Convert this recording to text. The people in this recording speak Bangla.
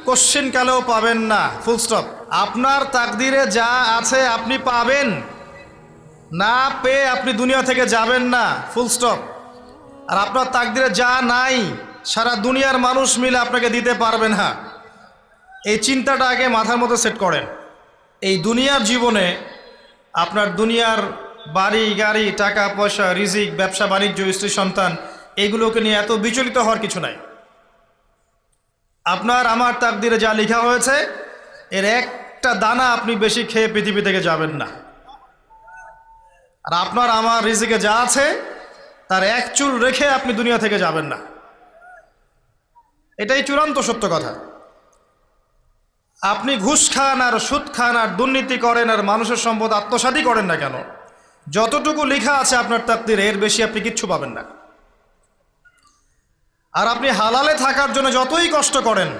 কোশ্চেন কালেও পাবেন না, ফুল স্টপ। আপনার তাকদিরে যা আছে আপনি পাবেন, না পেয়ে আপনি দুনিয়া থেকে যাবেন না, ফুল স্টপ। আর আপনার তাকদিরে যা নাই সারা দুনিয়ার মানুষ মিলে আপনাকে দিতে পারবে না। এই চিন্তাটা আগে মাথার মধ্যে সেট করেন। এই দুনিয়ার জীবনে আপনার দুনিয়ার বাড়ি গাড়ি, টাকা পয়সা, রিজিক, ব্যবসা বাণিজ্য, স্ত্রী সন্তান, এগুলোকে নিয়ে এত বিচলিত হওয়ার কিছু নাই। আপনার আমার তাকদিরে যা লেখা হয়েছে এর একটা দানা আপনি বেশি খেয়ে পৃথিবী থেকে যাবেন না। আর আপনার আমার রিজিকে যা আছে তার এক চুল রেখে আপনি দুনিয়া থেকে যাবেন না। এটাই চূড়ান্ত সত্য কথা। আপনি ঘুষ খান আর সুদ খান আর দুর্নীতি করেন আর মানুষের সম্পদ আত্মসাৎই করেন না কেন, যতটুকু লেখা আছে আপনার তাকদিরে এর বেশি আপনি কিচ্ছু পাবেন না। আর আপনি হালালে থাকার জন্য যতই কষ্ট করেন